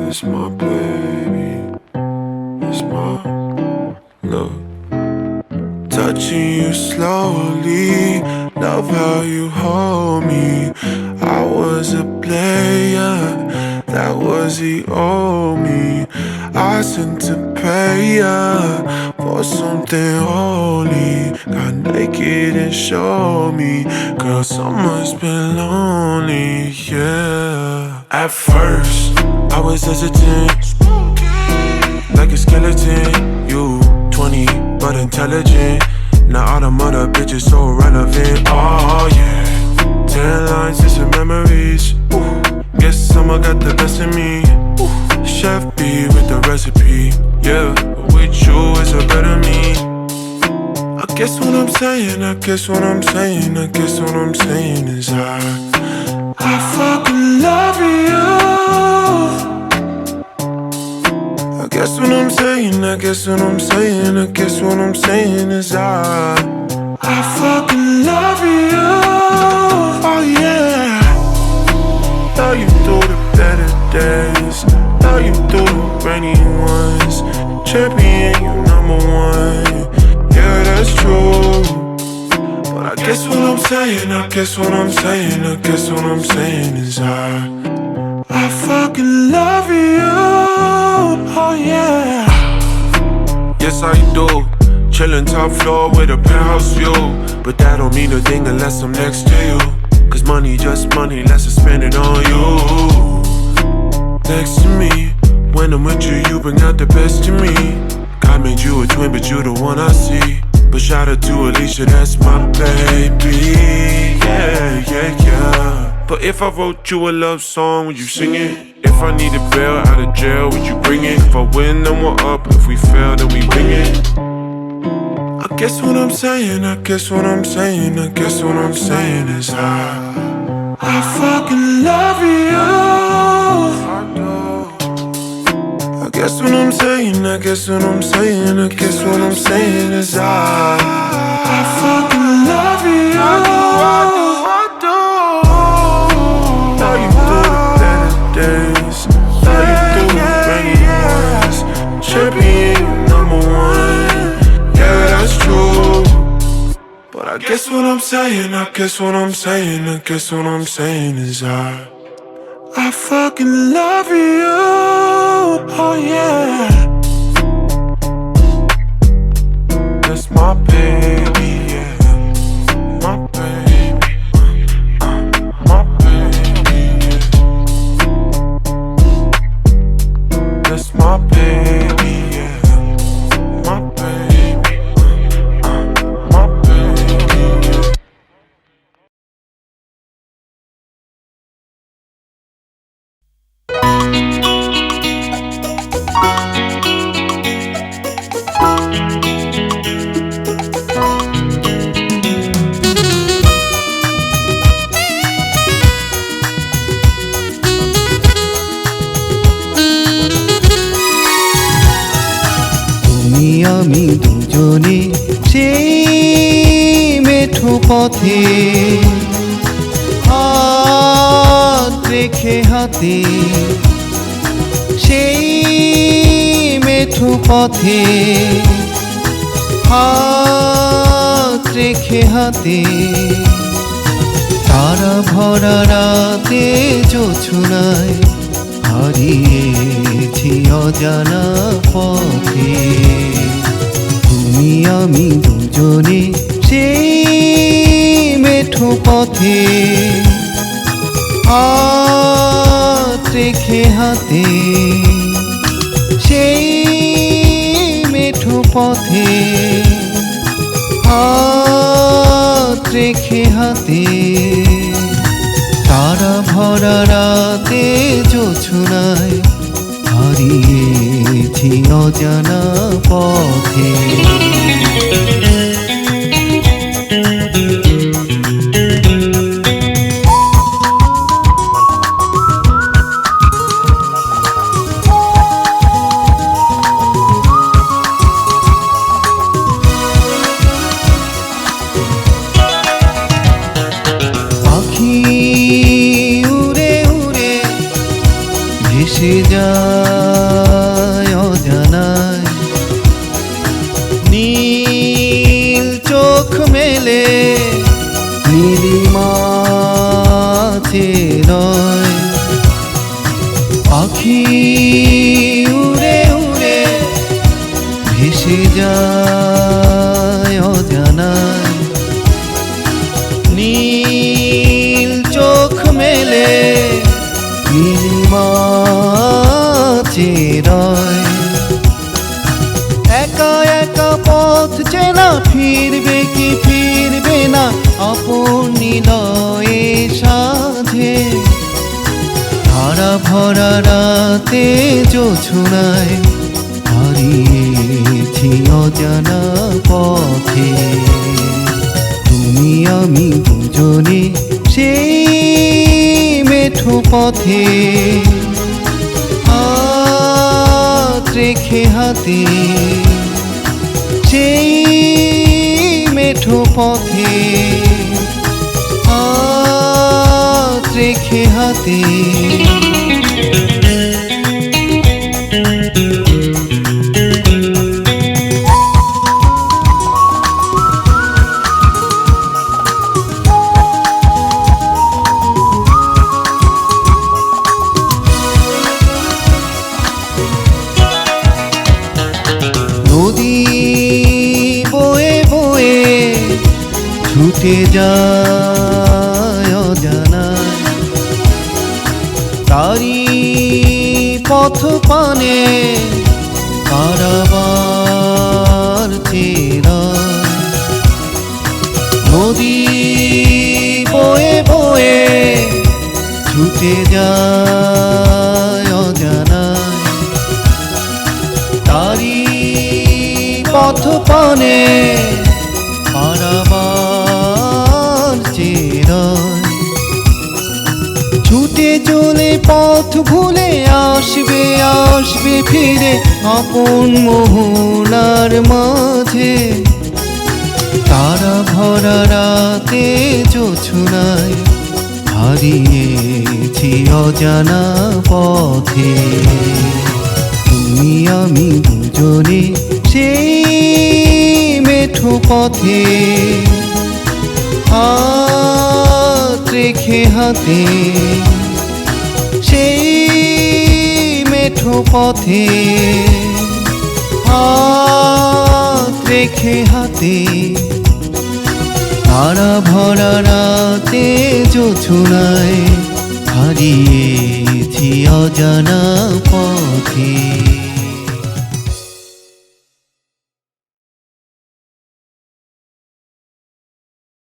It's my baby, it's my love. Touching you slowly, love how you hold me. I was a player, that was the old me. I sent to pay ya for something holy. Got naked and showed me, girl, summer's been lonely, yeah. At first, I was hesitant, like a skeleton. You 20, but intelligent. Now all them other bitches so relevant, oh yeah. 10 lines and some memories. Guess summer got the best of me. Chef B with the recipe, yeah. With you it's a better me. I guess what I'm saying, I guess what I'm saying, I guess what I'm saying is I fucking love you. I guess what I'm saying, I guess what I'm saying, I guess what I'm saying is I fucking love you. Oh yeah. Love you through the better days, love you through the rainy ones. Champion, you number one, yeah, that's true. But I guess what I'm saying, I guess what I'm saying, I guess what I'm saying is I fucking love you, oh yeah. Yes I do, chillin' top floor with a penthouse view. But that don't mean a thing unless I'm next to you. Cause money just money, let's just spend it on you. Next to me, when I'm with you, you bring out the best in me. God made you a twin, but you the one I see. But shout out to Alicia, that's my baby. Yeah, yeah, yeah. But if I wrote you a love song, would you sing it? If I needed bail out of jail, would you bring it? If I win, then we're up. If we fail, then we bring it. I guess what I'm saying, I guess what I'm saying, I guess what I'm saying is I fucking love you. I guess what I'm saying, I guess what I'm saying, I guess what I'm saying is I fucking love you. I do. Love you through the better days, love you through the rainy ones. Champion, number one, yeah, that's true. But I guess what I'm saying, I guess what I'm saying, I guess what I'm saying is I fucking love you, oh yeah. That's my baby, yeah. My baby, my baby, yeah. That's my baby, yeah. My baby, my baby, yeah. তুমি আমি দুজনে সেই মেঠো পথে হাত রেখে হাতে, সেই মেঠো পথে হাত রেখে হাতে। তারা ভরা রাতে জোছনায় হারিয়েছি অজানা পথে। তুমি আমি দুজনে সেই মেঠো পথে হাত রেখে হাতে, সেই মেঠো পথে হাত রেখে হাতে। তারা ভরা রাতে জোছনায় হারিয়েছি অজানা পথে। পাখি উড়ে উড়ে ভেসে যায় চেরয় পাখি উড়ে উড়ে ভেসে যায় অজানায় নীল চোখ মেলে নীলিমা চেরয় একা একা পথ চেনা ফিরবে কি ফিরবে না আপন নিলয়ে সাধে ধারা ভরা রাতে জোছনায় হারিয়েছি অজানা পথে তুমি আমি দুজনে সেই মেঠো পথে হাত রেখে হাতে সেই মেঠো পথে হাত রেখে হাতে নদী বয়ে বয়ে ছুটে যায় অজানায় তারি পথ পানে কারাবার চেরয় নদী বয়ে বয়ে ছুটে যায় অজানায় তারি পথ পানে পারাবার চেরয় ছুটে চলে পথ ভুলে আসবে আসবে ফিরে আপন মোহনার মাঝে তারা ভরা রাতে জোছনায় হারিয়েছি অজানা পথে তুমি আমি দুজনে সেই মেঠো পথে হাত রেখে হাতে সেই মেঠো পথে হাত রেখে হাতে তারা ভরা রাতে জোছনায় হারিয়েছি অজানা পথে।